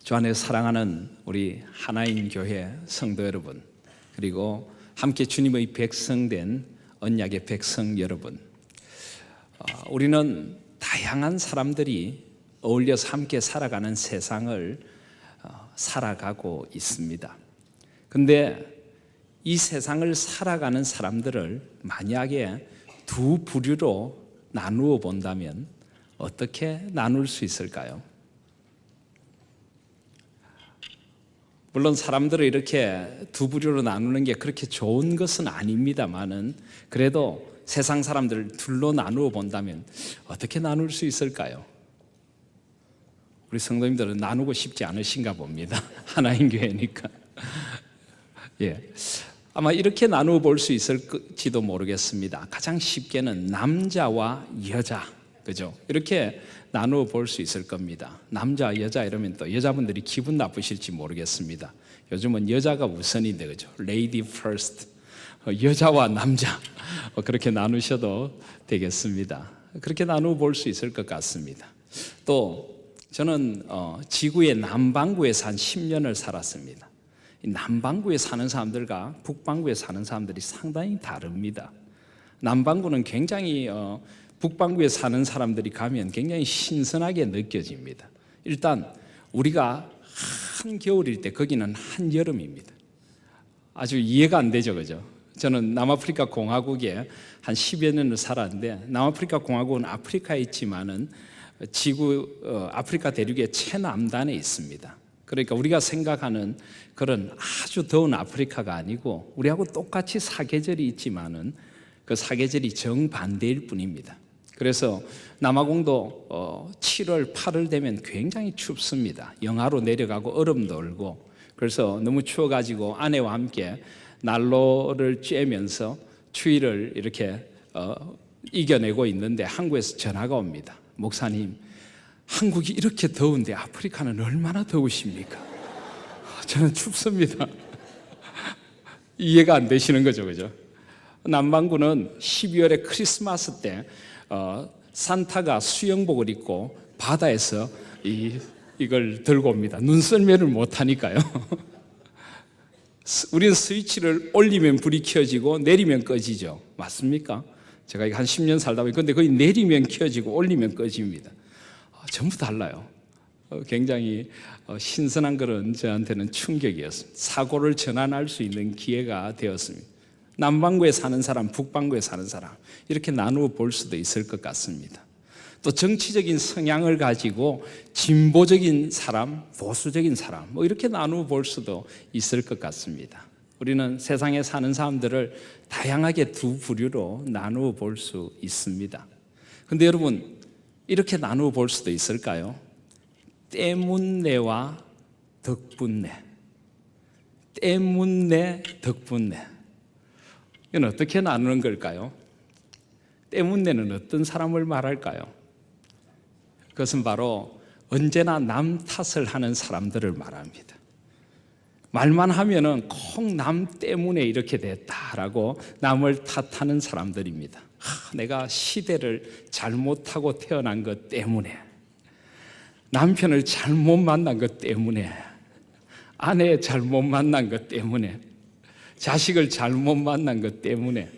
주 안에 사랑하는 우리 하나인 교회 성도 여러분, 그리고 함께 주님의 백성된 언약의 백성 여러분, 우리는 다양한 사람들이 어울려서 함께 살아가는 세상을 살아가고 있습니다. 근데 이 세상을 살아가는 사람들을 만약에 두 부류로 나누어 본다면 어떻게 나눌 수 있을까요? 물론 사람들을 이렇게 두 부류로 나누는 게 그렇게 좋은 것은 아닙니다만은, 그래도 세상 사람들을 둘로 나누어 본다면 어떻게 나눌 수 있을까요? 우리 성도님들은 나누고 싶지 않으신가 봅니다. 하나인 교회니까. 예, 아마 이렇게 나누어 볼 수 있을지도 모르겠습니다. 가장 쉽게는 남자와 여자, 그죠? 이렇게 나누어 볼 수 있을 겁니다. 남자, 여자 이러면 또 여자분들이 기분 나쁘실지 모르겠습니다. 요즘은 여자가 우선인데, 그죠? Lady first. 여자와 남자 그렇게 나누셔도 되겠습니다. 그렇게 나누어 볼 수 있을 것 같습니다. 또 저는 지구의 남반구에서 한 10년을 살았습니다. 남반구에 사는 사람들과 북반구에 사는 사람들이 상당히 다릅니다. 남반구는 굉장히 북반구에 사는 사람들이 가면 굉장히 신선하게 느껴집니다. 일단 우리가 한겨울일 때 거기는 한여름입니다. 아주 이해가 안 되죠, 그죠? 저는 남아프리카 공화국에 한 10여 년을 살았는데, 남아프리카 공화국은 아프리카에 있지만은 아프리카 대륙의 최남단에 있습니다. 그러니까 우리가 생각하는 그런 아주 더운 아프리카가 아니고, 우리하고 똑같이 사계절이 있지만은 그 사계절이 정반대일 뿐입니다. 그래서 남아공도 7월, 8월 되면 굉장히 춥습니다. 영하로 내려가고 얼음도 얼고, 그래서 너무 추워가지고 아내와 함께 난로를 쬐면서 추위를 이렇게 이겨내고 있는데, 한국에서 전화가 옵니다. 목사님, 한국이 이렇게 더운데 아프리카는 얼마나 더우십니까? 저는 춥습니다. 이해가 안 되시는 거죠, 그죠? 남반구는 12월에 크리스마스 때 산타가 수영복을 입고 바다에서 이걸 들고 옵니다. 눈썰매를 못 하니까요. 우리는 스위치를 올리면 불이 켜지고 내리면 꺼지죠. 맞습니까? 제가 한 10년 살다 보니, 근데 거의 내리면 켜지고 올리면 꺼집니다. 전부 달라요. 굉장히 신선한 그런 저한테는 충격이었습니다. 사고를 전환할 수 있는 기회가 되었습니다. 남반구에 사는 사람, 북반구에 사는 사람, 이렇게 나누어 볼 수도 있을 것 같습니다. 또 정치적인 성향을 가지고 진보적인 사람, 보수적인 사람, 이렇게 나누어 볼 수도 있을 것 같습니다. 우리는 세상에 사는 사람들을 다양하게 두 부류로 나누어 볼 수 있습니다. 그런데 여러분, 이렇게 나누어 볼 수도 있을까요? 때문내와 덕분내. 때문내, 덕분내. 이건 어떻게 나누는 걸까요? 때문내는 어떤 사람을 말할까요? 그것은 바로 언제나 남 탓을 하는 사람들을 말합니다. 말만 하면은 꼭 남 때문에 이렇게 됐다라고 남을 탓하는 사람들입니다. 내가 시대를 잘못하고 태어난 것 때문에, 남편을 잘못 만난 것 때문에, 아내 잘못 만난 것 때문에, 자식을 잘못 만난 것 때문에,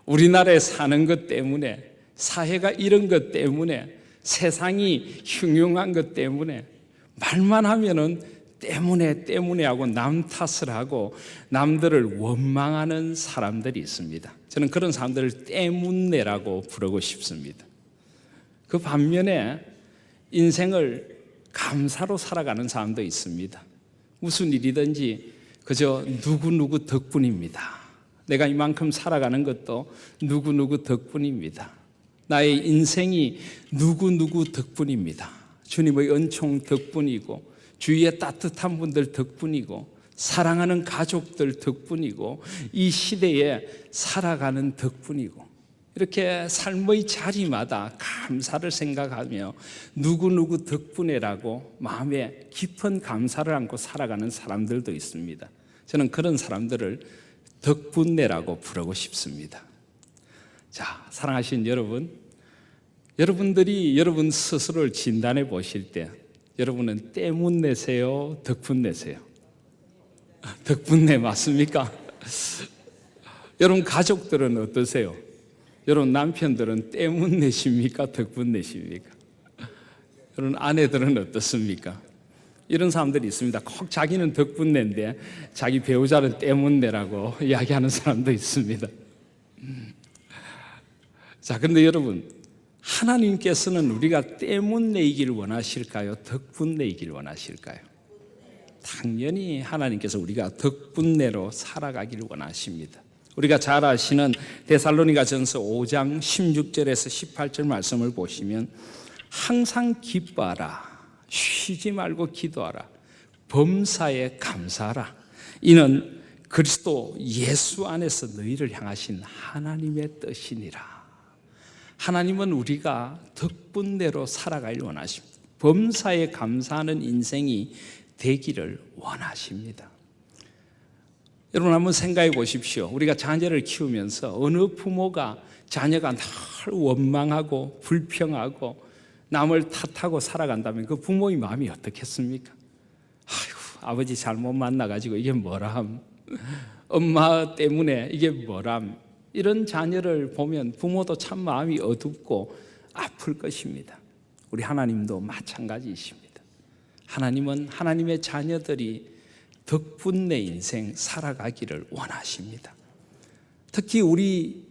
우리나라에 사는 것 때문에, 사회가 이런 것 때문에, 세상이 흉흉한 것 때문에, 말만 하면은 때문에 하고 남 탓을 하고 남들을 원망하는 사람들이 있습니다. 저는 그런 사람들을 때문내라고 부르고 싶습니다. 그 반면에 인생을 감사로 살아가는 사람도 있습니다. 무슨 일이든지 그저 누구누구 덕분입니다. 내가 이만큼 살아가는 것도 누구누구 덕분입니다. 나의 인생이 누구누구 덕분입니다. 주님의 은총 덕분이고, 주위에 따뜻한 분들 덕분이고, 사랑하는 가족들 덕분이고, 이 시대에 살아가는 덕분이고, 이렇게 삶의 자리마다 감사를 생각하며 누구누구 덕분에라고 마음에 깊은 감사를 안고 살아가는 사람들도 있습니다. 저는 그런 사람들을 덕분내라고 부르고 싶습니다. 자, 사랑하신 여러분, 여러분들이 여러분 스스로를 진단해 보실 때 여러분은 때문 내세요? 덕분 내세요? 덕분 내 맞습니까? 여러분 가족들은 어떠세요? 여러분 남편들은 때문 내십니까? 덕분 내십니까? 여러분 아내들은 어떻습니까? 이런 사람들이 있습니다. 꼭 자기는 덕분 낸데 자기 배우자는 때문 내라고 이야기하는 사람도 있습니다. 자, 그런데 여러분, 하나님께서는 우리가 때문 내기를 원하실까요? 덕분 내기를 원하실까요? 당연히 하나님께서 우리가 덕분 내로 살아가기를 원하십니다. 우리가 잘 아시는 데살로니가전서 5장 16절에서 18절 말씀을 보시면 항상 기뻐하라, 쉬지 말고 기도하라, 범사에 감사하라, 이는 그리스도 예수 안에서 너희를 향하신 하나님의 뜻이니라. 하나님은 우리가 덕분대로 살아가길 원하십니다. 범사에 감사하는 인생이 되기를 원하십니다. 여러분 한번 생각해 보십시오. 우리가 자녀를 키우면서 어느 부모가 자녀가 늘 원망하고 불평하고 남을 탓하고 살아간다면 그 부모의 마음이 어떻겠습니까? 아이고, 아버지 잘못 만나가지고 이게 뭐람, 엄마 때문에 이게 뭐람, 이런 자녀를 보면 부모도 참 마음이 어둡고 아플 것입니다. 우리 하나님도 마찬가지이십니다. 하나님은 하나님의 자녀들이 덕분 내 인생 살아가기를 원하십니다. 특히 우리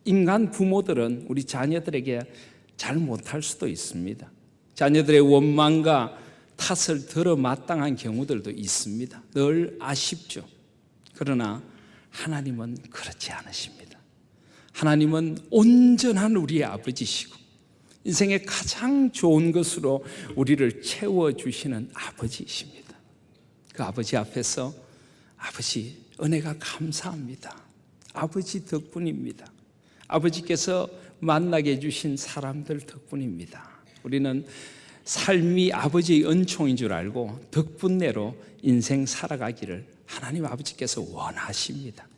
인간 부모들은 우리 자녀들에게 잘 못할 수도 있습니다. 자녀들의 원망과 탓을 들어 마땅한 경우들도 있습니다. 늘 아쉽죠. 그러나 하나님은 그렇지 않으십니다. 하나님은 온전한 우리의 아버지시고 인생의 가장 좋은 것으로 우리를 채워주시는 아버지이십니다. 그 아버지 앞에서 아버지 은혜가 감사합니다. 아버지 덕분입니다. 아버지께서 만나게 해주신 사람들 덕분입니다. 우리는 삶이 아버지의 은총인 줄 알고 덕분내로 인생 살아가기를 하나님 아버지께서 원하십니다.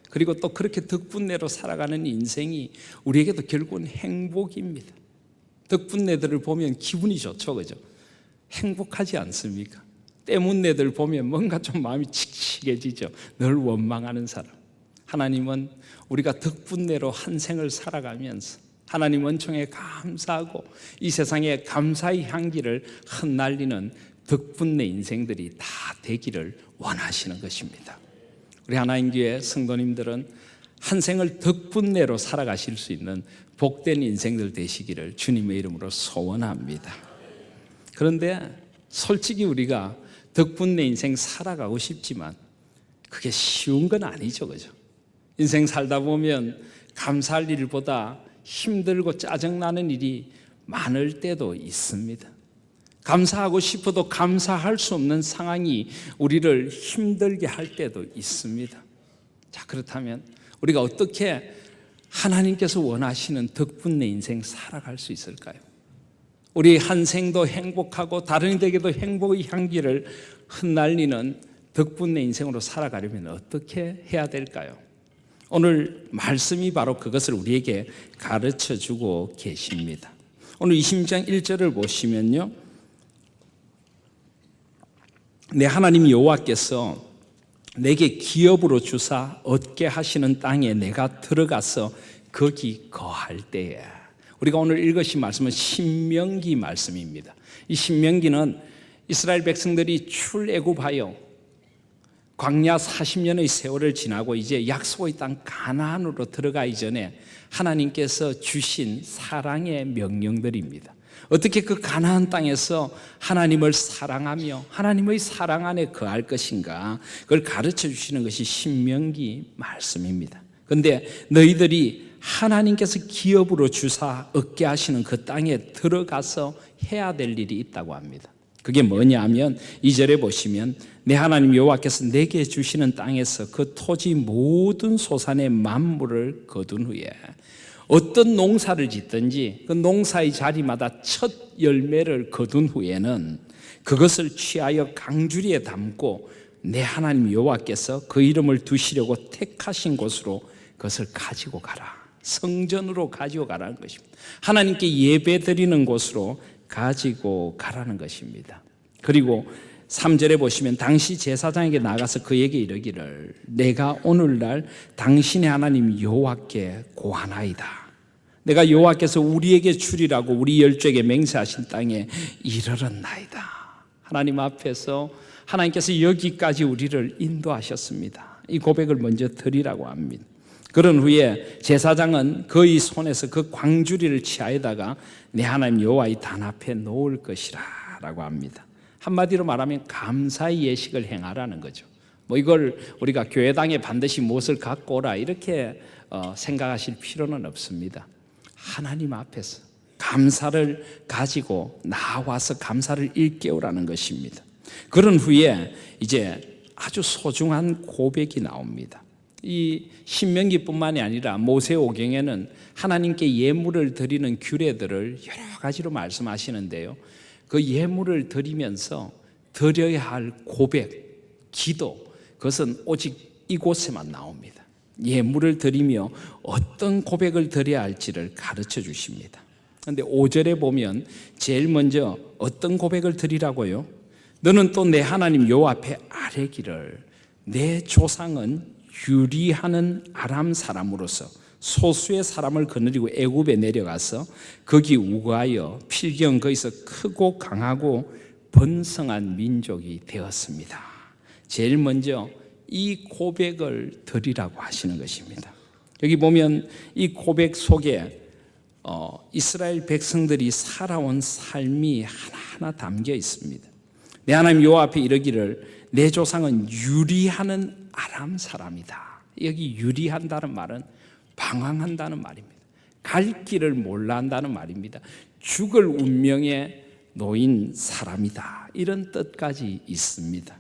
그리고 또 그렇게 덕분내로 살아가는 인생이 우리에게도 결국은 행복입니다. 덕분내들을 보면 기분이 좋죠, 그죠? 행복하지 않습니까? 때문내들 보면 뭔가 좀 마음이 칙칙해지죠. 늘 원망하는 사람. 하나님은 우리가 덕분내로 한 생을 살아가면서 하나님 은총에 감사하고 이 세상에 감사의 향기를 흩날리는 덕분내 인생들이 다 되기를 원하시는 것입니다. 우리 하나님교회 성도님들은 한 생을 덕분내로 살아가실 수 있는 복된 인생들 되시기를 주님의 이름으로 소원합니다. 그런데 솔직히 우리가 덕분내 인생 살아가고 싶지만 그게 쉬운 건 아니죠, 그죠? 인생 살다 보면 감사할 일보다 힘들고 짜증나는 일이 많을 때도 있습니다. 감사하고 싶어도 감사할 수 없는 상황이 우리를 힘들게 할 때도 있습니다. 자, 그렇다면 우리가 어떻게 하나님께서 원하시는 덕분내 인생 살아갈 수 있을까요? 우리 한 생도 행복하고 다른 이들에게도 행복의 향기를 흩날리는 덕분내 인생으로 살아가려면 어떻게 해야 될까요? 오늘 말씀이 바로 그것을 우리에게 가르쳐 주고 계십니다. 오늘 26장 1절을 보시면요, 내 하나님 여호와께서 내게 기업으로 주사 얻게 하시는 땅에 내가 들어가서 거기 거할 때에, 우리가 오늘 읽으신 말씀은 신명기 말씀입니다. 이 신명기는 이스라엘 백성들이 출애굽하여 광야 40년의 세월을 지나고 이제 약속의 땅 가나안으로 들어가기 전에 하나님께서 주신 사랑의 명령들입니다. 어떻게 그 가나안 땅에서 하나님을 사랑하며 하나님의 사랑 안에 거할 것인가, 그걸 가르쳐 주시는 것이 신명기 말씀입니다. 그런데 너희들이 하나님께서 기업으로 주사 얻게 하시는 그 땅에 들어가서 해야 될 일이 있다고 합니다. 그게 뭐냐 하면 2절에 보시면 내 하나님 여호와께서 내게 주시는 땅에서 그 토지 모든 소산의 만물을 거둔 후에 어떤 농사를 짓든지 그 농사의 자리마다 첫 열매를 거둔 후에는 그것을 취하여 강주리에 담고 내 하나님 여호와께서 그 이름을 두시려고 택하신 곳으로 그것을 가지고 가라. 성전으로 가지고 가라는 것입니다. 하나님께 예배드리는 곳으로 가지고 가라는 것입니다. 그리고 3절에 보시면 당시 제사장에게 나가서 그에게 이르기를 내가 오늘날 당신의 하나님 여호와께 고하나이다. 내가 여호와께서 우리에게 주리라고 우리 열조에게 맹세하신 땅에 이르렀나이다. 하나님 앞에서 하나님께서 여기까지 우리를 인도하셨습니다. 이 고백을 먼저 드리라고 합니다. 그런 후에 제사장은 그의 손에서 그 광주리를 취하에다가 내 하나님 여호와의 단 앞에 놓을 것이라 라고 합니다. 한마디로 말하면 감사의 예식을 행하라는 거죠. 뭐 이걸 우리가 교회당에 반드시 무엇을 갖고 오라 이렇게 생각하실 필요는 없습니다. 하나님 앞에서 감사를 가지고 나와서 감사를 일깨우라는 것입니다. 그런 후에 이제 아주 소중한 고백이 나옵니다. 이 신명기뿐만이 아니라 모세오경에는 하나님께 예물을 드리는 규례들을 여러 가지로 말씀하시는데요. 그 예물을 드리면서 드려야 할 고백, 기도, 그것은 오직 이곳에만 나옵니다. 예물을 드리며 어떤 고백을 드려야 할지를 가르쳐 주십니다. 그런데 5절에 보면 제일 먼저 어떤 고백을 드리라고요? 너는 또 내 하나님 여호와 앞에 아뢰기를 내 조상은 유리하는 아람 사람으로서 소수의 사람을 거느리고 애굽에 내려가서 거기 우거하여 필경 거기서 크고 강하고 번성한 민족이 되었습니다. 제일 먼저 이 고백을 드리라고 하시는 것입니다. 여기 보면 이 고백 속에 이스라엘 백성들이 살아온 삶이 하나하나 담겨 있습니다. 내 하나님 여호와 앞에 이르기를 내 조상은 유리하는 아람 사람이다. 여기 유리한다는 말은 방황한다는 말입니다. 갈 길을 몰라 한다는 말입니다. 죽을 운명에 놓인 사람이다. 이런 뜻까지 있습니다.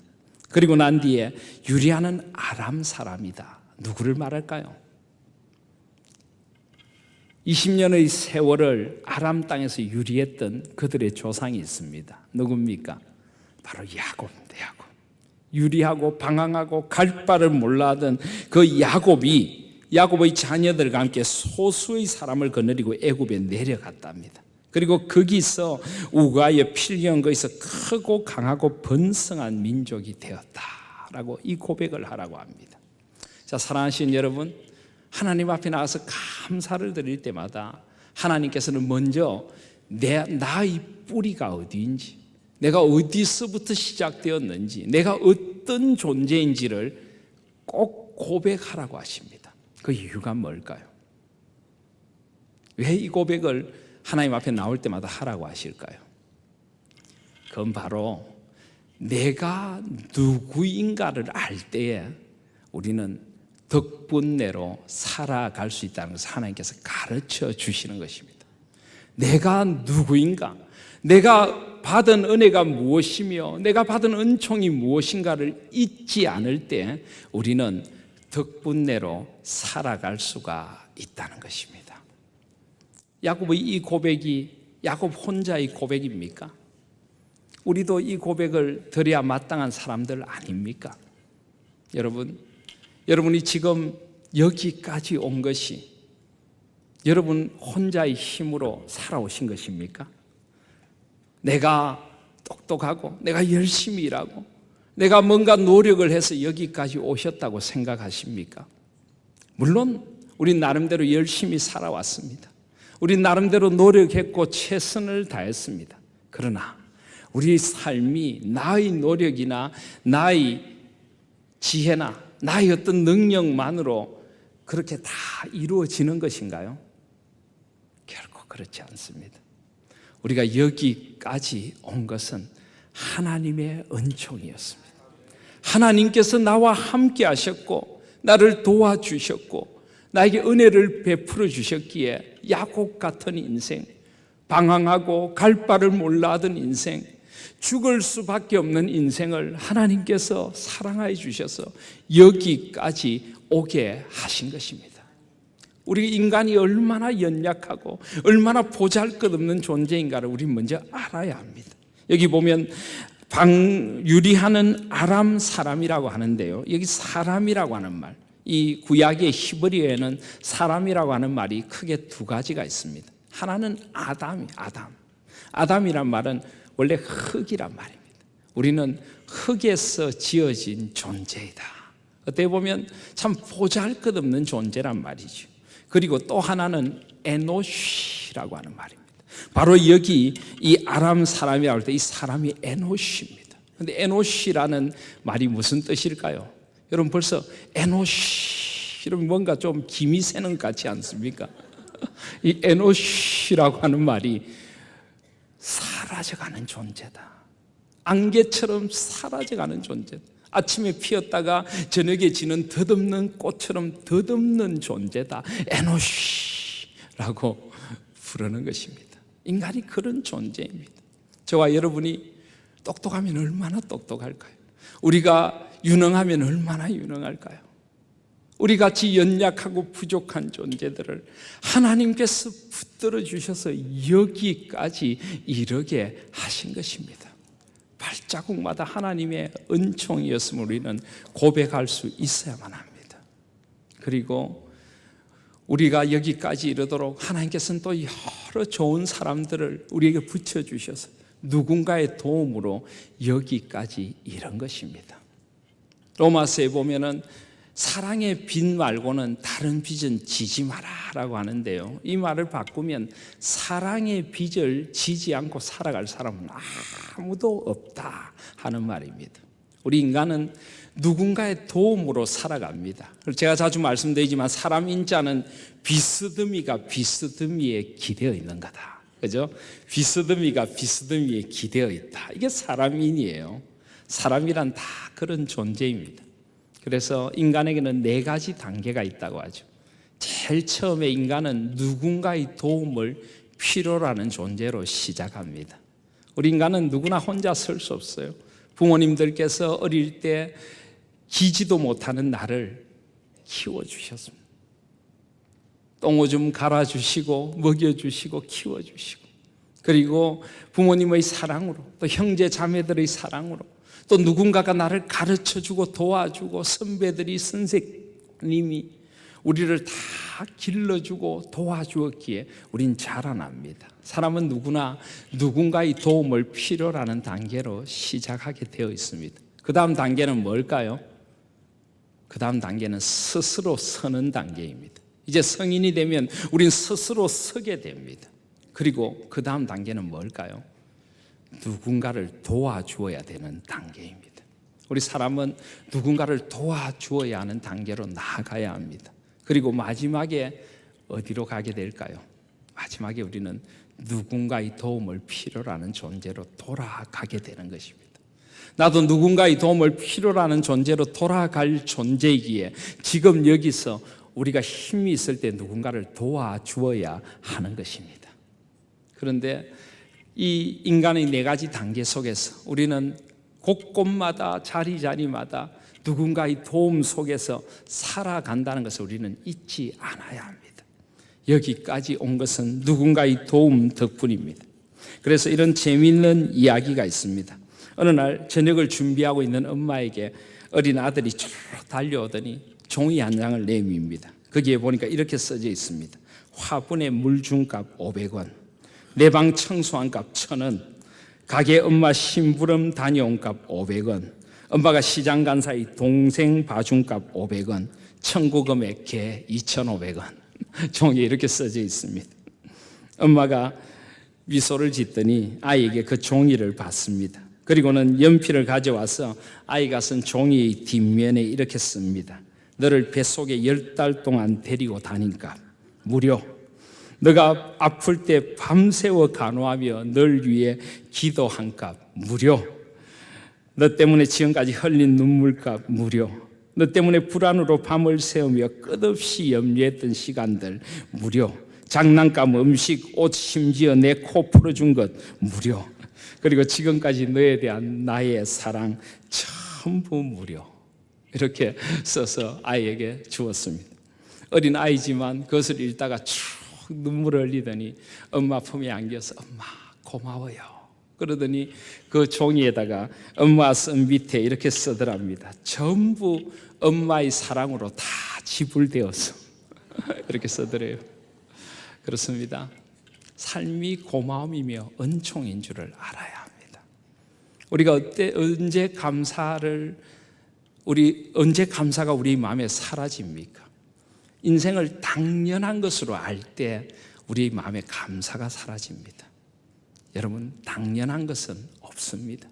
그리고 난 뒤에 유리하는 아람 사람이다. 누구를 말할까요? 20년의 세월을 아람 땅에서 유리했던 그들의 조상이 있습니다. 누굽니까? 바로 야곱입니다. 야곱. 유리하고 방황하고 갈 바를 몰라 하던 그 야곱의 자녀들과 함께 소수의 사람을 거느리고 애굽에 내려갔답니다. 그리고 거기서 우거하여 필경 거기서 크고 강하고 번성한 민족이 되었다라고 이 고백을 하라고 합니다. 자, 사랑하시는 여러분, 하나님 앞에 나가서 감사를 드릴 때마다 하나님께서는 먼저 나의 뿌리가 어디인지, 내가 어디서부터 시작되었는지, 내가 어떤 존재인지를 꼭 고백하라고 하십니다. 그 이유가 뭘까요? 왜 이 고백을 하나님 앞에 나올 때마다 하라고 하실까요? 그건 바로 내가 누구인가를 알 때에 우리는 덕분내로 살아갈 수 있다는 것을 하나님께서 가르쳐 주시는 것입니다. 내가 누구인가, 내가 받은 은혜가 무엇이며 내가 받은 은총이 무엇인가를 잊지 않을 때 우리는 덕분내로 살아갈 수가 있다는 것입니다. 야곱의 이 고백이 야곱 혼자의 고백입니까? 우리도 이 고백을 드려야 마땅한 사람들 아닙니까? 여러분이 지금 여기까지 온 것이 여러분 혼자의 힘으로 살아오신 것입니까? 내가 똑똑하고 내가 열심히 일하고 내가 뭔가 노력을 해서 여기까지 오셨다고 생각하십니까? 물론 우리 나름대로 열심히 살아왔습니다. 우리 나름대로 노력했고 최선을 다했습니다. 그러나 우리 삶이 나의 노력이나 나의 지혜나 나의 어떤 능력만으로 그렇게 다 이루어지는 것인가요? 결코 그렇지 않습니다. 우리가 여기까지 온 것은 하나님의 은총이었습니다. 하나님께서 나와 함께 하셨고 나를 도와주셨고 나에게 은혜를 베풀어 주셨기에 야곱 같은 인생, 방황하고 갈 바를 몰라 하던 인생, 죽을 수밖에 없는 인생을 하나님께서 사랑하여 주셔서 여기까지 오게 하신 것입니다. 우리 인간이 얼마나 연약하고 얼마나 보잘것없는 존재인가를 우리 먼저 알아야 합니다. 여기 보면 유리하는 아람 사람이라고 하는데요, 여기 사람이라고 하는 말, 이 구약의 히브리어에는 사람이라고 하는 말이 크게 두 가지가 있습니다. 하나는 아담이란 말은 원래 흙이란 말입니다. 우리는 흙에서 지어진 존재이다. 어떻게 보면 참 보잘것없는 존재란 말이죠. 그리고 또 하나는 에노시라고 하는 말입니다. 바로 여기 이 아람 사람이라고 할 때 이 사람이 에노시입니다. 그런데 에노시라는 말이 무슨 뜻일까요? 여러분 벌써 에노시 이러면 뭔가 좀 김이 새는 것 같지 않습니까? 이 에노시라고 하는 말이 사라져가는 존재다. 안개처럼 사라져가는 존재다. 아침에 피었다가 저녁에 지는 덧없는 꽃처럼 덧없는 존재다. 에노시라고 부르는 것입니다. 인간이 그런 존재입니다. 저와 여러분이 똑똑하면 얼마나 똑똑할까요? 우리가 유능하면 얼마나 유능할까요? 우리 같이 연약하고 부족한 존재들을 하나님께서 붙들어 주셔서 여기까지 이르게 하신 것입니다. 발자국마다 하나님의 은총이었음을 우리는 고백할 수 있어야만 합니다. 그리고 우리가 여기까지 이르도록 하나님께서는 또 여러 좋은 사람들을 우리에게 붙여주셔서 누군가의 도움으로 여기까지 이른 것입니다. 로마서에 보면은 사랑의 빛 말고는 다른 빛은 지지 마라라고 하는데요, 이 말을 바꾸면 사랑의 빛을 지지 않고 살아갈 사람은 아무도 없다 하는 말입니다. 우리 인간은 누군가의 도움으로 살아갑니다. 제가 자주 말씀드리지만 사람 인자는 비스듬히가 비스듬히에 기대어 있는 거다. 그죠? 비스듬히가 비스듬히에 기대어 있다. 이게 사람인이에요. 사람이란 다 그런 존재입니다. 그래서 인간에게는 4가지 단계가 있다고 하죠. 제일 처음에 인간은 누군가의 도움을 필요로 하는 존재로 시작합니다. 우리 인간은 누구나 혼자 설 수 없어요. 부모님들께서 어릴 때 기지도 못하는 나를 키워주셨습니다. 똥오줌 갈아주시고 먹여주시고 키워주시고, 그리고 부모님의 사랑으로, 또 형제 자매들의 사랑으로, 또 누군가가 나를 가르쳐주고 도와주고 선배들이 선생님이 우리를 다 길러주고 도와주었기에 우린 자라납니다. 사람은 누구나 누군가의 도움을 필요로 하는 단계로 시작하게 되어 있습니다. 그 다음 단계는 뭘까요? 그 다음 단계는 스스로 서는 단계입니다. 이제 성인이 되면 우린 스스로 서게 됩니다. 그리고 그 다음 단계는 뭘까요? 누군가를 도와주어야 되는 단계입니다. 우리 사람은 누군가를 도와주어야 하는 단계로 나아가야 합니다. 그리고 마지막에 어디로 가게 될까요? 마지막에 우리는 누군가의 도움을 필요로 하는 존재로 돌아가게 되는 것입니다. 나도 누군가의 도움을 필요로 하는 존재로 돌아갈 존재이기에 지금 여기서 우리가 힘이 있을 때 누군가를 도와주어야 하는 것입니다. 그런데 이 인간의 4가지 단계 속에서 우리는 곳곳마다 자리자리마다 누군가의 도움 속에서 살아간다는 것을 우리는 잊지 않아야 합니다. 여기까지 온 것은 누군가의 도움 덕분입니다. 그래서 이런 재미있는 이야기가 있습니다. 어느 날 저녁을 준비하고 있는 엄마에게 어린 아들이 저로 달려오더니 종이 한 장을 내밉니다. 거기에 보니까 이렇게 써져 있습니다. 화분에 물 준 값 500원, 내 방 청소한 값 1,000원, 가게 엄마 심부름 다녀온 값 500원, 엄마가 시장 간 사이 동생 봐준 값 500원, 청구금액 개 2,500원. 종이에 이렇게 써져 있습니다. 엄마가 미소를 짓더니 아이에게 그 종이를 받습니다. 그리고는 연필을 가져와서 아이가 쓴 종이의 뒷면에 이렇게 씁니다. 너를 뱃속에 10달 동안 데리고 다닌 값 무료, 너가 아플 때 밤새워 간호하며 널 위해 기도한 값 무료, 너 때문에 지금까지 흘린 눈물값 무료, 너 때문에 불안으로 밤을 새우며 끝없이 염려했던 시간들 무료, 장난감, 음식, 옷, 심지어 내 코 풀어준 것 무료, 그리고 지금까지 너에 대한 나의 사랑 전부 무료. 이렇게 써서 아이에게 주었습니다. 어린 아이지만 그것을 읽다가 쭉 눈물을 흘리더니 엄마 품에 안겨서 엄마 고마워요 그러더니 그 종이에다가 엄마 쓴 밑에 이렇게 쓰더랍니다. 전부 엄마의 사랑으로 다 지불되어서 이렇게 쓰더래요. 그렇습니다. 삶이 고마움이며 은총인 줄을 알아야 합니다. 우리가 언제 감사가 우리 마음에 사라집니까? 인생을 당연한 것으로 알 때 우리 마음에 감사가 사라집니다. 여러분, 당연한 것은 없습니다.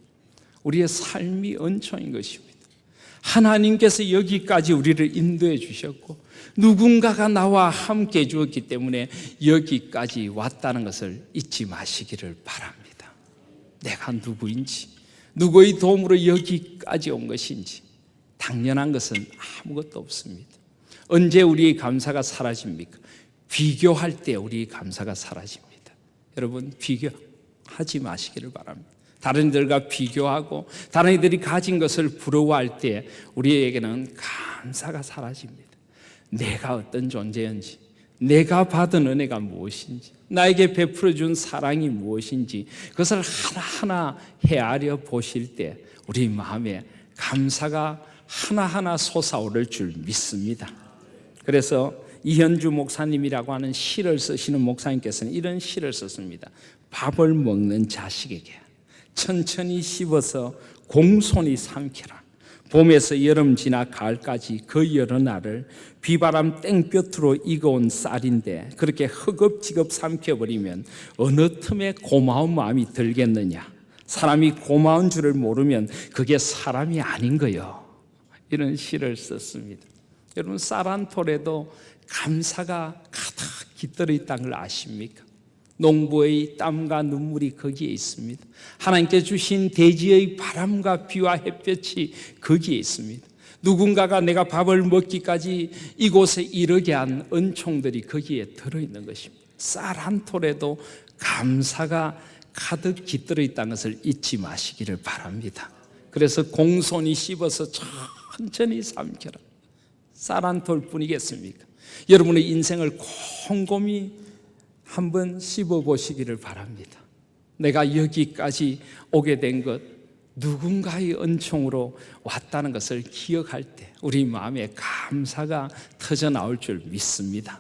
우리의 삶이 은총인 것입니다. 하나님께서 여기까지 우리를 인도해 주셨고 누군가가 나와 함께 주었기 때문에 여기까지 왔다는 것을 잊지 마시기를 바랍니다. 내가 누구인지, 누구의 도움으로 여기까지 온 것인지 당연한 것은 아무것도 없습니다. 언제 우리의 감사가 사라집니까? 비교할 때 우리의 감사가 사라집니다. 여러분, 비교하지 마시기를 바랍니다. 다른 이들과 비교하고 다른 이들이 가진 것을 부러워할 때 우리에게는 감사가 사라집니다. 내가 어떤 존재인지, 내가 받은 은혜가 무엇인지, 나에게 베풀어 준 사랑이 무엇인지 그것을 하나하나 헤아려 보실 때 우리 마음에 감사가 하나하나 솟아오를 줄 믿습니다. 그래서 이현주 목사님이라고 하는 시를 쓰시는 목사님께서는 이런 시를 썼습니다. 밥을 먹는 자식에게 천천히 씹어서 공손히 삼켜라. 봄에서 여름 지나 가을까지 그 여러 날을 비바람 땡볕으로 익어온 쌀인데 그렇게 허겁지겁 삼켜버리면 어느 틈에 고마운 마음이 들겠느냐. 사람이 고마운 줄을 모르면 그게 사람이 아닌 거요. 이런 시를 썼습니다. 여러분, 쌀 한 톨에도 감사가 가득 깃들어 있다는 걸 아십니까? 농부의 땀과 눈물이 거기에 있습니다. 하나님께 주신 대지의 바람과 비와 햇볕이 거기에 있습니다. 누군가가 내가 밥을 먹기까지 이곳에 이르게 한 은총들이 거기에 들어있는 것입니다. 쌀 한 톨에도 감사가 가득 깃들어 있다는 것을 잊지 마시기를 바랍니다. 그래서 공손히 씹어서 천천히 삼켜라. 쌀 한 톨 뿐이겠습니까? 여러분의 인생을 곰곰이 한번 씹어보시기를 바랍니다. 내가 여기까지 오게 된 것 누군가의 은총으로 왔다는 것을 기억할 때 우리 마음에 감사가 터져나올 줄 믿습니다.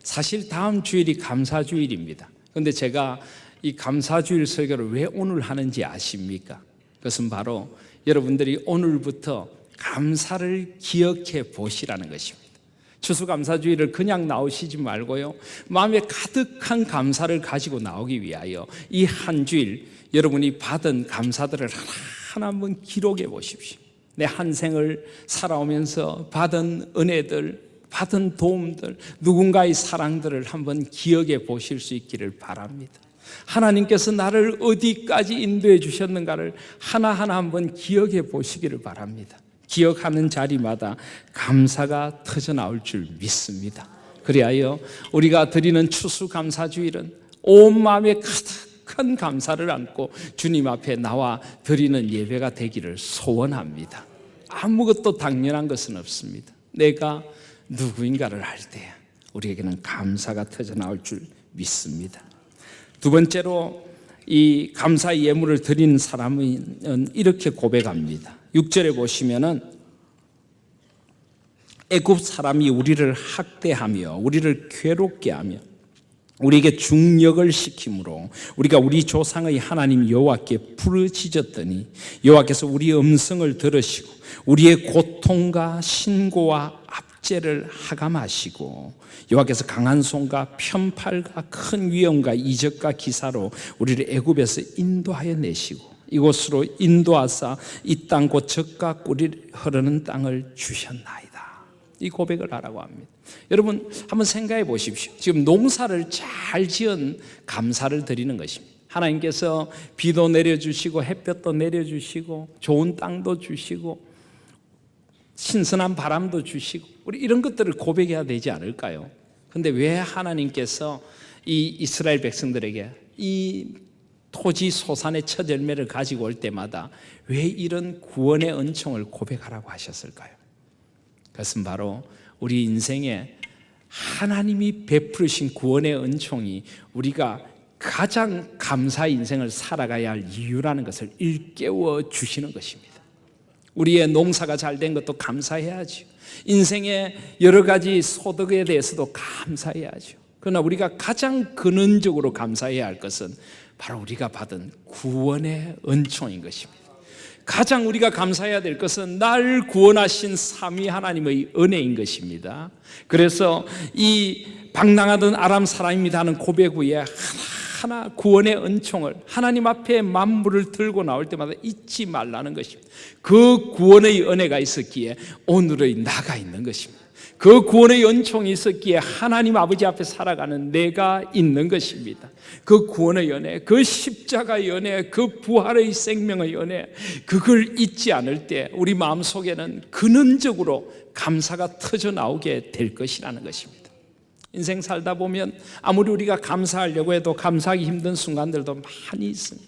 사실 다음 주일이 감사주일입니다. 그런데 제가 이 감사주일 설교를 왜 오늘 하는지 아십니까? 그것은 바로 여러분들이 오늘부터 감사를 기억해 보시라는 것입니다. 추수감사주일을 그냥 나오시지 말고요, 마음에 가득한 감사를 가지고 나오기 위하여 이 한 주일 여러분이 받은 감사들을 하나하나 한번 기록해 보십시오. 내 한 생을 살아오면서 받은 은혜들, 받은 도움들, 누군가의 사랑들을 한번 기억해 보실 수 있기를 바랍니다. 하나님께서 나를 어디까지 인도해 주셨는가를 하나하나 한번 기억해 보시기를 바랍니다. 기억하는 자리마다 감사가 터져나올 줄 믿습니다. 그리하여 우리가 드리는 추수감사주일은 온 마음에 가득한 감사를 안고 주님 앞에 나와 드리는 예배가 되기를 소원합니다. 아무것도 당연한 것은 없습니다. 내가 누구인가를 알 때 우리에게는 감사가 터져나올 줄 믿습니다. 두 번째로 이 감사 예물을 드리는 사람은 이렇게 고백합니다. 6절에 보시면은 애굽 사람이 우리를 학대하며 우리를 괴롭게 하며 우리에게 중력을 시킴으로 우리가 우리 조상의 하나님 여호와께 부르짖었더니 여호와께서 우리의 음성을 들으시고 우리의 고통과 신고와 압제를 하감하시고 여호와께서 강한 손과 편팔과 큰 위엄과 이적과 기사로 우리를 애굽에서 인도하여 내시고 이곳으로 인도하사 이 땅 곧 젖과 꿀이 흐르는 땅을 주셨나이다. 이 고백을 하라고 합니다. 여러분 한번 생각해 보십시오. 지금 농사를 잘 지은 감사를 드리는 것입니다. 하나님께서 비도 내려주시고 햇볕도 내려주시고 좋은 땅도 주시고 신선한 바람도 주시고 우리 이런 것들을 고백해야 되지 않을까요? 그런데 왜 하나님께서 이 이스라엘 백성들에게 이 토지 소산의 첫 열매를 가지고 올 때마다 왜 이런 구원의 은총을 고백하라고 하셨을까요? 그것은 바로 우리 인생에 하나님이 베푸르신 구원의 은총이 우리가 가장 감사의 인생을 살아가야 할 이유라는 것을 일깨워 주시는 것입니다. 우리의 농사가 잘 된 것도 감사해야죠. 인생의 여러 가지 소득에 대해서도 감사해야죠. 그러나 우리가 가장 근원적으로 감사해야 할 것은 바로 우리가 받은 구원의 은총인 것입니다. 가장 우리가 감사해야 될 것은 날 구원하신 삼위 하나님의 은혜인 것입니다. 그래서 이 방랑하던 아람 사람입니다 하는 고백 후에 하나하나 구원의 은총을 하나님 앞에 만물을 들고 나올 때마다 잊지 말라는 것입니다. 그 구원의 은혜가 있었기에 오늘의 나가 있는 것입니다. 그 구원의 은총이 있었기에 하나님 아버지 앞에 살아가는 내가 있는 것입니다. 그 구원의 은혜, 그 십자가의 은혜, 그 부활의 생명의 은혜, 그걸 잊지 않을 때 우리 마음속에는 근원적으로 감사가 터져 나오게 될 것이라는 것입니다. 인생 살다 보면 아무리 우리가 감사하려고 해도 감사하기 힘든 순간들도 많이 있습니다.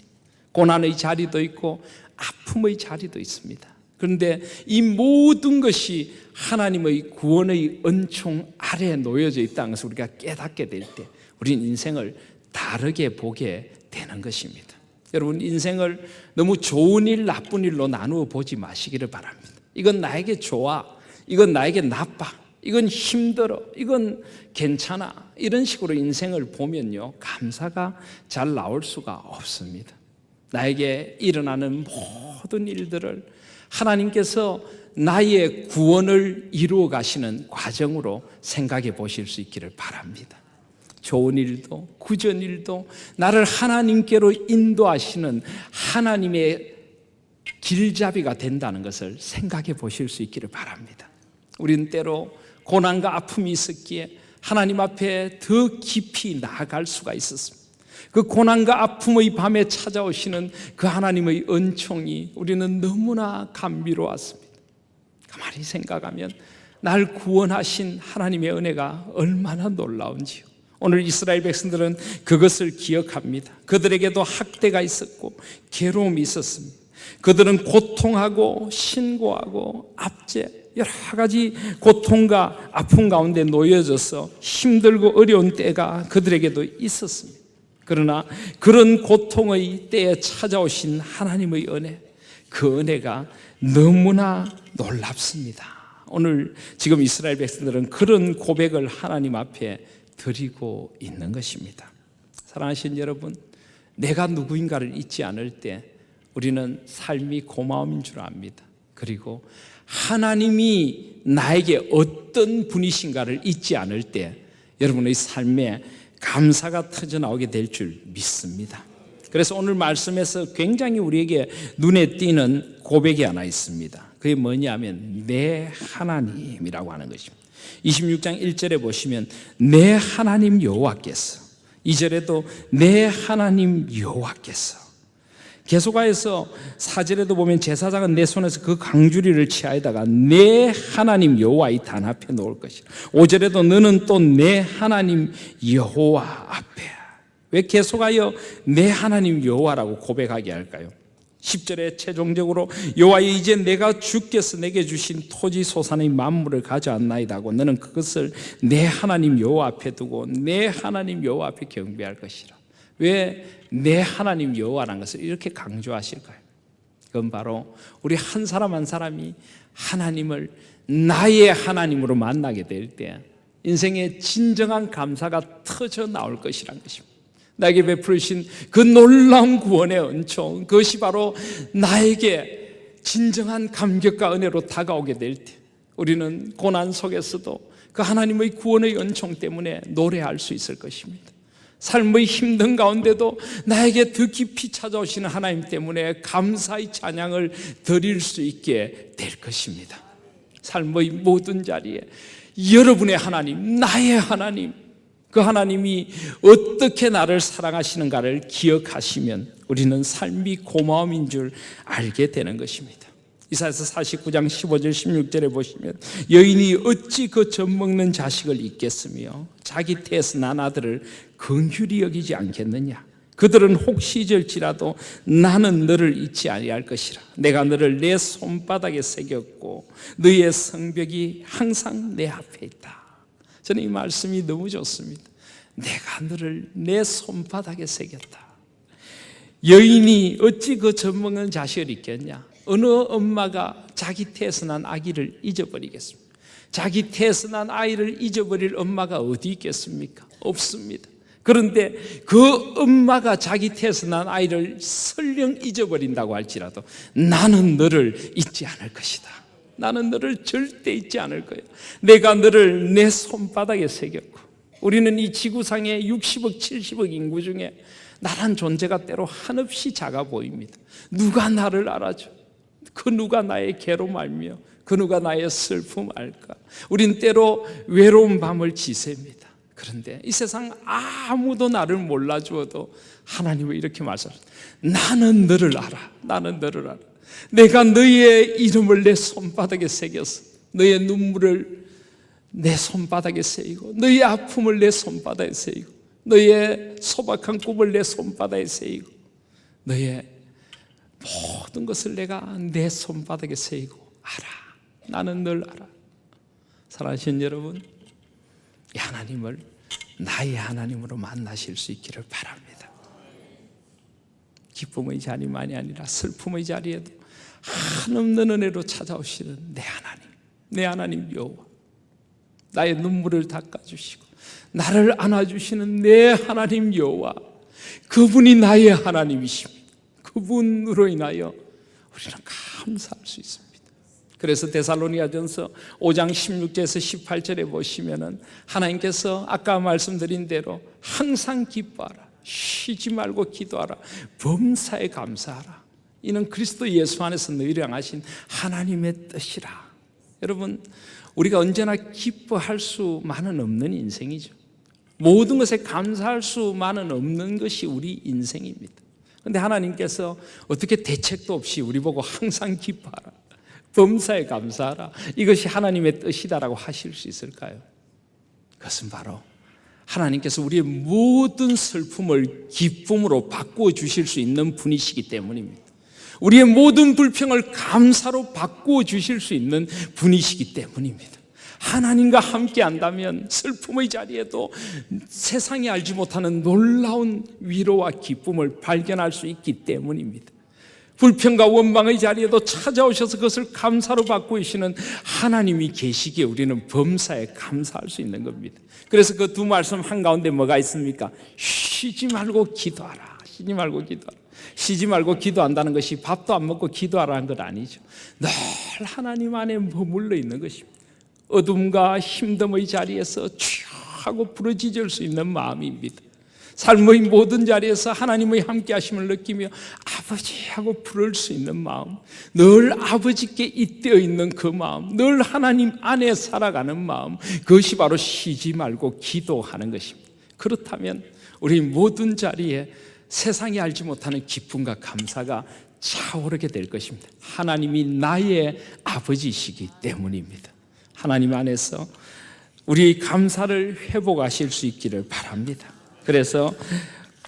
고난의 자리도 있고 아픔의 자리도 있습니다. 그런데 이 모든 것이 하나님의 구원의 은총 아래에 놓여져 있다는 것을 우리가 깨닫게 될 때 우리는 인생을 다르게 보게 되는 것입니다. 여러분, 인생을 너무 좋은 일, 나쁜 일로 나누어 보지 마시기를 바랍니다. 이건 나에게 좋아, 이건 나에게 나빠, 이건 힘들어, 이건 괜찮아, 이런 식으로 인생을 보면요, 감사가 잘 나올 수가 없습니다. 나에게 일어나는 모든 일들을 하나님께서 나의 구원을 이루어 가시는 과정으로 생각해 보실 수 있기를 바랍니다. 좋은 일도 구전 일도 나를 하나님께로 인도하시는 하나님의 길잡이가 된다는 것을 생각해 보실 수 있기를 바랍니다. 우리는 때로 고난과 아픔이 있었기에 하나님 앞에 더 깊이 나아갈 수가 있었습니다. 그 고난과 아픔의 밤에 찾아오시는 그 하나님의 은총이 우리는 너무나 감미로웠습니다. 가만히 생각하면 날 구원하신 하나님의 은혜가 얼마나 놀라운지요. 오늘 이스라엘 백성들은 그것을 기억합니다. 그들에게도 학대가 있었고 괴로움이 있었습니다. 그들은 고통하고 신고하고 압제, 여러 가지 고통과 아픔 가운데 놓여져서 힘들고 어려운 때가 그들에게도 있었습니다. 그러나 그런 고통의 때에 찾아오신 하나님의 은혜, 그 은혜가 너무나 놀랍습니다. 오늘 지금 이스라엘 백성들은 그런 고백을 하나님 앞에 드리고 있는 것입니다. 사랑하신 여러분, 내가 누구인가를 잊지 않을 때 우리는 삶이 고마움인 줄 압니다. 그리고 하나님이 나에게 어떤 분이신가를 잊지 않을 때 여러분의 삶에 감사가 터져나오게 될 줄 믿습니다. 그래서 오늘 말씀에서 굉장히 우리에게 눈에 띄는 고백이 하나 있습니다. 그게 뭐냐면 내 하나님이라고 하는 것입니다. 26장 1절에 보시면 내 하나님 여호와께서, 2절에도 내 하나님 여호와께서, 계속하여서 4절에도 보면 제사장은 내 손에서 그 강주리를 취하에다가 내 하나님 여호와 이 단 앞에 놓을 것이라. 5절에도 너는 또 내 하나님 여호와 앞에. 왜 계속하여 내 하나님 여호와라고 고백하게 할까요? 10절에 최종적으로 여호와여 이제 내가 주께서 내게 주신 토지 소산의 만물을 가져왔나이다 하고 너는 그것을 내 하나님 여호와 앞에 두고 내 하나님 여호와 앞에 경배할 것이라. 왜 내 하나님 여호와라는 것을 이렇게 강조하실까요? 그건 바로 우리 한 사람 한 사람이 하나님을 나의 하나님으로 만나게 될 때 인생의 진정한 감사가 터져 나올 것이라는 것입니다. 나에게 베푸신 그 놀라운 구원의 은총, 그것이 바로 나에게 진정한 감격과 은혜로 다가오게 될 때 우리는 고난 속에서도 그 하나님의 구원의 은총 때문에 노래할 수 있을 것입니다. 삶의 힘든 가운데도 나에게 더 깊이 찾아오시는 하나님 때문에 감사의 찬양을 드릴 수 있게 될 것입니다. 삶의 모든 자리에 여러분의 하나님, 나의 하나님, 그 하나님이 어떻게 나를 사랑하시는가를 기억하시면 우리는 삶이 고마움인 줄 알게 되는 것입니다. 이사야서 49장 15절 16절에 보시면 여인이 어찌 그 젖먹는 자식을 잊겠으며 자기 태에서 난 아들을 긍휼히 여기지 않겠느냐. 그들은 혹시 잊을지라도 나는 너를 잊지 아니할 것이라. 내가 너를 내 손바닥에 새겼고 너의 성벽이 항상 내 앞에 있다. 저는 이 말씀이 너무 좋습니다. 내가 너를 내 손바닥에 새겼다. 여인이 어찌 그 젖먹는 자식을 잊겠냐. 어느 엄마가 자기 태에서 난 아기를 잊어버리겠습니까? 자기 태에서 난 아이를 잊어버릴 엄마가 어디 있겠습니까? 없습니다. 그런데 그 엄마가 자기 태에서 난 아이를 설령 잊어버린다고 할지라도 나는 너를 잊지 않을 것이다. 나는 너를 절대 잊지 않을 거야. 내가 너를 내 손바닥에 새겼고, 우리는 이 지구상의 60억, 70억 인구 중에 나란 존재가 때로 한없이 작아 보입니다. 누가 나를 알아줘? 그 누가 나의 괴로움 알며 그 누가 나의 슬픔 알까? 우린 때로 외로운 밤을 지새입니다. 그런데 이 세상 아무도 나를 몰라주어도 하나님은 이렇게 말씀하십니다. 나는 너를 알아. 나는 너를 알아. 내가 너의 이름을 내 손바닥에 새겼어. 너의 눈물을 내 손바닥에 새기고, 너의 아픔을 내 손바닥에 새기고, 너의 소박한 꿈을 내 손바닥에 새기고, 너의 모든 것을 내가 내 손바닥에 새기고 알아. 나는 널 알아. 사랑하시는 여러분, 이 하나님을 나의 하나님으로 만나실 수 있기를 바랍니다. 기쁨의 자리만이 아니라 슬픔의 자리에도 한없는 은혜로 찾아오시는 내 하나님, 내 하나님 여호와, 나의 눈물을 닦아주시고 나를 안아주시는 내 하나님 여호와, 그분이 나의 하나님이십니다. 그분으로 인하여 우리는 감사할 수 있습니다. 그래서 데살로니가전서 5장 16절에서 18절에 보시면은 하나님께서 아까 말씀드린 대로 항상 기뻐하라, 쉬지 말고 기도하라, 범사에 감사하라. 이는 그리스도 예수 안에서 너희를 향하신 하나님의 뜻이라. 여러분, 우리가 언제나 기뻐할 수만은 없는 인생이죠. 모든 것에 감사할 수만은 없는 것이 우리 인생입니다. 그런데 하나님께서 어떻게 대책도 없이 우리 보고 항상 기뻐하라, 범사에 감사하라, 이것이 하나님의 뜻이다라고 하실 수 있을까요? 그것은 바로 하나님께서 우리의 모든 슬픔을 기쁨으로 바꾸어 주실 수 있는 분이시기 때문입니다. 우리의 모든 불평을 감사로 바꾸어 주실 수 있는 분이시기 때문입니다. 하나님과 함께 한다면 슬픔의 자리에도 세상이 알지 못하는 놀라운 위로와 기쁨을 발견할 수 있기 때문입니다. 불평과 원망의 자리에도 찾아오셔서 그것을 감사로 바꾸시는 하나님이 계시기에 우리는 범사에 감사할 수 있는 겁니다. 그래서 그 두 말씀 한가운데 뭐가 있습니까? 쉬지 말고 기도하라. 쉬지 말고 기도하라. 쉬지 말고 기도한다는 것이 밥도 안 먹고 기도하라는 건 아니죠. 늘 하나님 안에 머물러 있는 것입니다. 어둠과 힘듦의 자리에서 주여 하고 부르짖을 수 있는 마음입니다. 삶의 모든 자리에서 하나님의 함께 하심을 느끼며 아버지 하고 부를 수 있는 마음, 늘 아버지께 잇대어 있는 그 마음, 늘 하나님 안에 살아가는 마음, 그것이 바로 쉬지 말고 기도하는 것입니다. 그렇다면 우리 모든 자리에 세상이 알지 못하는 기쁨과 감사가 차오르게 될 것입니다. 하나님이 나의 아버지이시기 때문입니다. 하나님 안에서 우리 감사를 회복하실 수 있기를 바랍니다. 그래서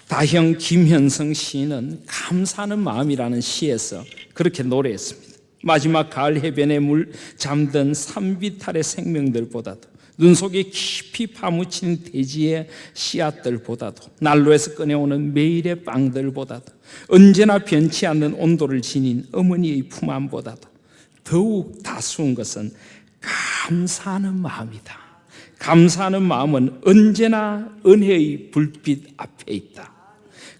다형 김현성 시인은 감사하는 마음이라는 시에서 그렇게 노래했습니다. 마지막 가을 해변에 물 잠든 산비탈의 생명들보다도, 눈 속에 깊이 파묻힌 돼지의 씨앗들보다도, 난로에서 꺼내오는 매일의 빵들보다도, 언제나 변치 않는 온도를 지닌 어머니의 품 안보다도 더욱 다수운 것은 감사하는 마음이다. 감사하는 마음은 언제나 은혜의 불빛 앞에 있다.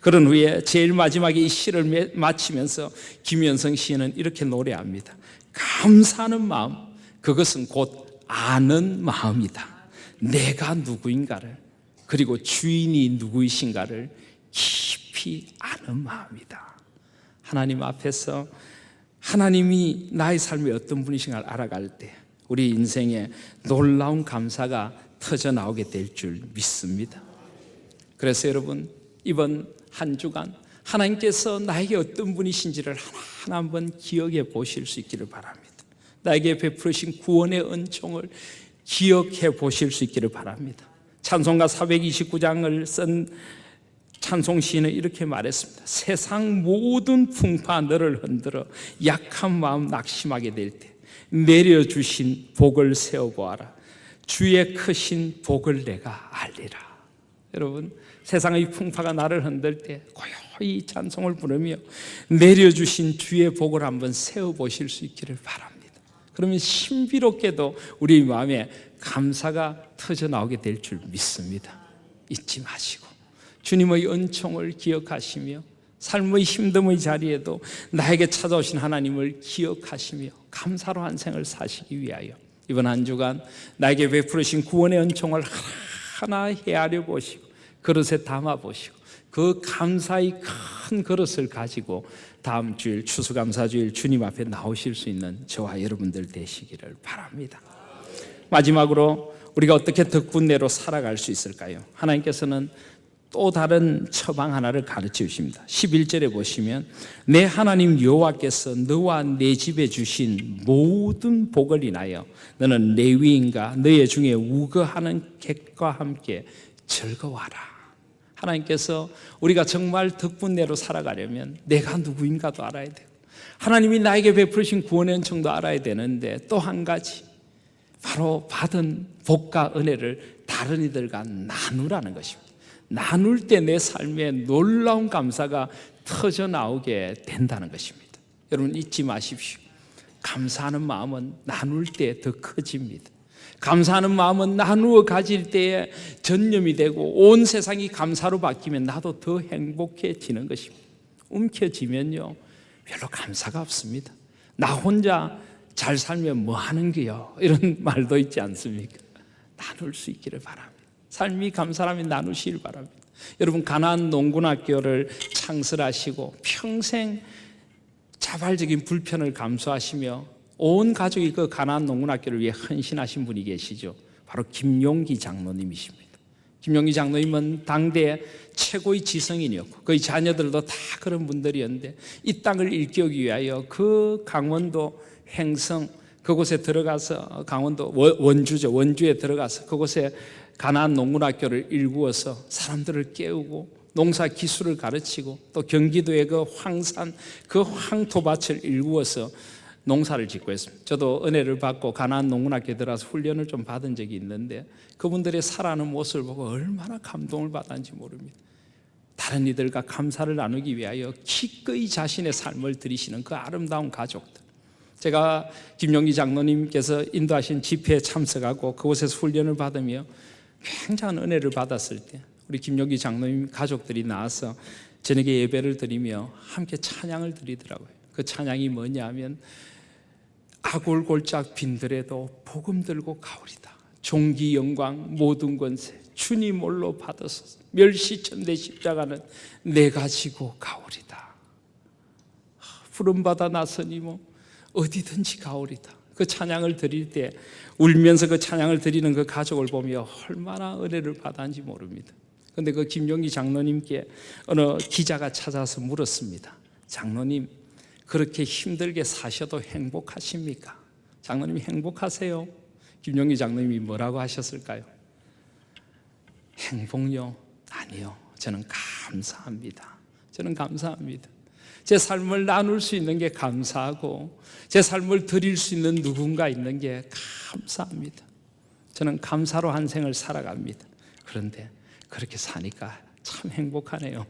그런 후에 제일 마지막에 이 시를 마치면서 김현성 시인은 이렇게 노래합니다. 감사하는 마음, 그것은 곧 아는 마음이다. 내가 누구인가를, 그리고 주인이 누구이신가를 깊이 아는 마음이다. 하나님 앞에서 하나님이 나의 삶에 어떤 분이신가를 알아갈 때 우리 인생에 놀라운 감사가 터져 나오게 될 줄 믿습니다. 그래서 여러분, 이번 한 주간 하나님께서 나에게 어떤 분이신지를 하나하나 한번 기억해 보실 수 있기를 바랍니다. 나에게 베푸신 구원의 은총을 기억해 보실 수 있기를 바랍니다. 찬송가 429장을 쓴 찬송 시인은 이렇게 말했습니다. 세상 모든 풍파 너를 흔들어 약한 마음 낙심하게 될 때 내려주신 복을 세워보아라. 주의 크신 복을 내가 알리라. 여러분, 세상의 풍파가 나를 흔들 때 고요히 찬송을 부르며 내려주신 주의 복을 한번 세워보실 수 있기를 바랍니다. 그러면 신비롭게도 우리 마음에 감사가 터져 나오게 될 줄 믿습니다. 잊지 마시고 주님의 은총을 기억하시며 삶의 힘듦의 자리에도 나에게 찾아오신 하나님을 기억하시며 감사로 한 생을 사시기 위하여 이번 한 주간 나에게 베풀으신 구원의 은총을 하나 헤아려 보시고 그릇에 담아 보시고 그 감사의 큰 그릇을 가지고 다음 주일 추수감사주일 주님 앞에 나오실 수 있는 저와 여러분들 되시기를 바랍니다. 마지막으로 우리가 어떻게 덕분내로 살아갈 수 있을까요? 하나님께서는 또 다른 처방 하나를 가르쳐 주십니다. 11절에 보시면 내 하나님 여호와께서 너와 내 집에 주신 모든 복을 인하여 너는 레위인과 너희 중에 우거하는 객과 함께 즐거워하라. 하나님께서 우리가 정말 덕분내로 살아가려면 내가 누구인가도 알아야 되고 하나님이 나에게 베푸신 구원의 은총도 알아야 되는데 또 한 가지 바로 받은 복과 은혜를 다른 이들과 나누라는 것입니다. 나눌 때 내 삶에 놀라운 감사가 터져 나오게 된다는 것입니다. 여러분 잊지 마십시오. 감사하는 마음은 나눌 때 더 커집니다. 감사하는 마음은 나누어 가질 때에 전념이 되고 온 세상이 감사로 바뀌면 나도 더 행복해지는 것입니다. 움켜쥐면요 별로 감사가 없습니다. 나 혼자 잘 살면 뭐 하는 거요? 이런 말도 있지 않습니까? 나눌 수 있기를 바랍니다. 삶이 감사라면 나누시길 바랍니다. 여러분 가나안 농군학교를 창설하시고 평생 자발적인 불편을 감수하시며 온 가족이 그 가나안 농군학교를 위해 헌신하신 분이 계시죠. 바로 김용기 장로님이십니다. 김용기 장로님은 당대 최고의 지성인이었고 그의 자녀들도 다 그런 분들이었는데 이 땅을 일깨우기 위하여 그 강원도 횡성 그곳에 들어가서 강원도 원주죠. 원주에 들어가서 그곳에 가나안 농군학교를 일구어서 사람들을 깨우고 농사 기술을 가르치고 또 경기도의 그 황산 그 황토밭을 일구어서 농사를 짓고 있습니다. 저도 은혜를 받고 가나안 농군학교에 들어가서 훈련을 좀 받은 적이 있는데 그분들의 살아가는 모습을 보고 얼마나 감동을 받았는지 모릅니다. 다른 이들과 감사를 나누기 위하여 기꺼이 자신의 삶을 들이시는 그 아름다운 가족들. 제가 김용기 장로님께서 인도하신 집회에 참석하고 그곳에서 훈련을 받으며 굉장한 은혜를 받았을 때 우리 김용기 장로님 가족들이 나와서 저녁에 예배를 드리며 함께 찬양을 드리더라고요. 그 찬양이 뭐냐 하면 아골골짝 빈들에도 복음 들고 가오리다. 종기 영광 모든 권세 주님 홀로 받으소서. 멸시천대 십자가는 내가 지고 가오리다. 푸른바다 나서니 뭐 어디든지 가오리다. 그 찬양을 드릴 때 울면서 그 찬양을 드리는 그 가족을 보며 얼마나 은혜를 받았는지 모릅니다. 그런데 그 김용기 장로님께 어느 기자가 찾아서 물었습니다. 장로님 그렇게 힘들게 사셔도 행복하십니까? 장로님이 행복하세요? 김용기 장로님이 뭐라고 하셨을까요? 행복요? 아니요. 저는 감사합니다. 저는 감사합니다. 제 삶을 나눌 수 있는 게 감사하고 제 삶을 드릴 수 있는 누군가 있는 게 감사합니다. 저는 감사로 한 생을 살아갑니다. 그런데 그렇게 사니까 참 행복하네요.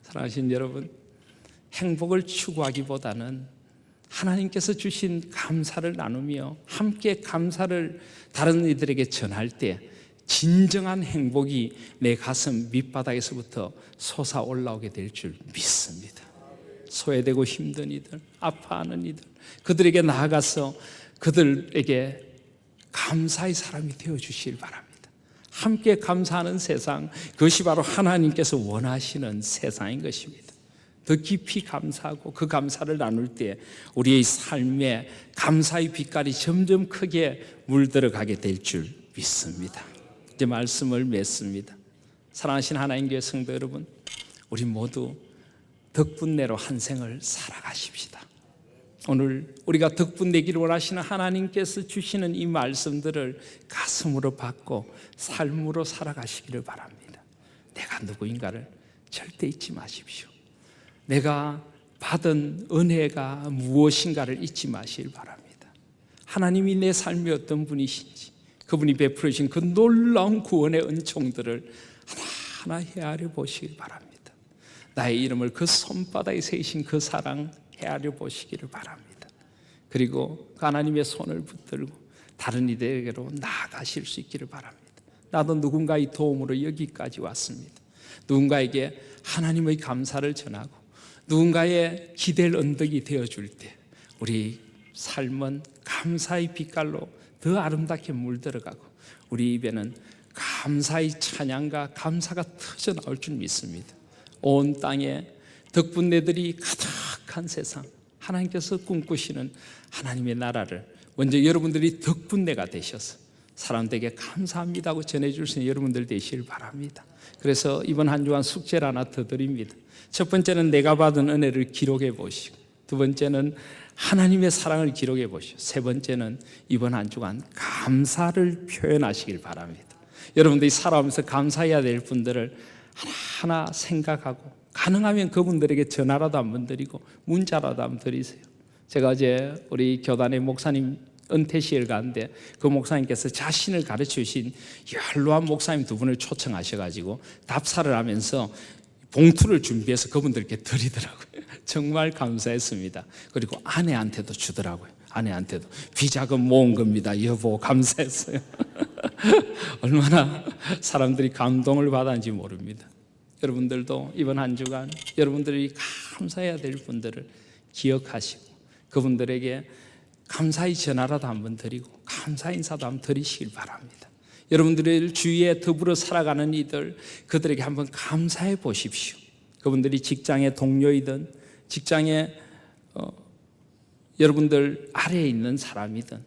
사랑하신 여러분, 행복을 추구하기보다는 하나님께서 주신 감사를 나누며 함께 감사를 다른 이들에게 전할 때 진정한 행복이 내 가슴 밑바닥에서부터 솟아 올라오게 될 줄 믿습니다. 소외되고 힘든 이들, 아파하는 이들, 그들에게 나아가서 그들에게 감사의 사람이 되어주시길 바랍니다. 함께 감사하는 세상, 그것이 바로 하나님께서 원하시는 세상인 것입니다. 더 깊이 감사하고 그 감사를 나눌 때 우리의 삶에 감사의 빛깔이 점점 크게 물들어가게 될 줄 믿습니다. 이제 말씀을 맺습니다. 사랑하신 하나님 교회 성도 여러분, 우리 모두 덕분내로 한 생을 살아가십시다. 오늘 우리가 덕분내기를 원하시는 하나님께서 주시는 이 말씀들을 가슴으로 받고 삶으로 살아가시기를 바랍니다. 내가 누구인가를 절대 잊지 마십시오. 내가 받은 은혜가 무엇인가를 잊지 마시길 바랍니다. 하나님이 내 삶에 어떤 분이신지, 그분이 베풀으신 그 놀라운 구원의 은총들을 하나하나 헤아려 보시길 바랍니다. 나의 이름을 그 손바닥에 새기신 그 사랑 헤아려 보시기를 바랍니다. 그리고 하나님의 손을 붙들고 다른 이들에게로 나아가실 수 있기를 바랍니다. 나도 누군가의 도움으로 여기까지 왔습니다. 누군가에게 하나님의 감사를 전하고 누군가의 기댈 언덕이 되어줄 때 우리 삶은 감사의 빛깔로 더 아름답게 물들어가고 우리 입에는 감사의 찬양과 감사가 터져 나올 줄 믿습니다. 온 땅에 덕분내들이 가득한 세상, 하나님께서 꿈꾸시는 하나님의 나라를 먼저 여러분들이 덕분내가 되셔서 사람들에게 감사합니다고 전해줄 수 있는 여러분들 되시길 바랍니다. 그래서 이번 한 주간 숙제를 하나 더 드립니다. 첫 번째는 내가 받은 은혜를 기록해 보시고, 두 번째는 하나님의 사랑을 기록해 보시고, 세 번째는 이번 한 주간 감사를 표현하시길 바랍니다. 여러분들이 살아오면서 감사해야 될 분들을 하나하나 생각하고 가능하면 그분들에게 전화라도 한번 드리고 문자라도 한번 드리세요. 제가 어제 우리 교단의 목사님 은퇴식을 가는데 그 목사님께서 자신을 가르치신 연로한 목사님 두 분을 초청하셔가지고 답사를 하면서 봉투를 준비해서 그분들께 드리더라고요. 정말 감사했습니다. 그리고 아내한테도 주더라고요. 아내한테도 비자금 모은 겁니다. 여보 감사했어요. 얼마나 사람들이 감동을 받았는지 모릅니다. 여러분들도 이번 한 주간 여러분들이 감사해야 될 분들을 기억하시고 그분들에게 감사의 전화라도 한번 드리고 감사 인사도 한번 드리시길 바랍니다. 여러분들의 주위에 더불어 살아가는 이들, 그들에게 한번 감사해 보십시오. 그분들이 직장의 동료이든 직장에 여러분들 아래에 있는 사람이든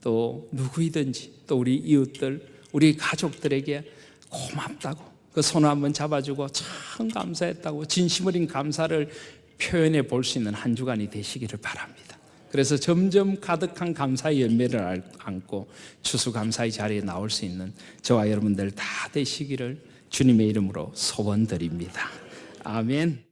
또 누구이든지 또 우리 이웃들, 우리 가족들에게 고맙다고 그 손을 한번 잡아주고 참 감사했다고 진심 어린 감사를 표현해 볼 수 있는 한 주간이 되시기를 바랍니다. 그래서 점점 가득한 감사의 열매를 안고 추수감사의 자리에 나올 수 있는 저와 여러분들 다 되시기를 주님의 이름으로 소원드립니다. 아멘.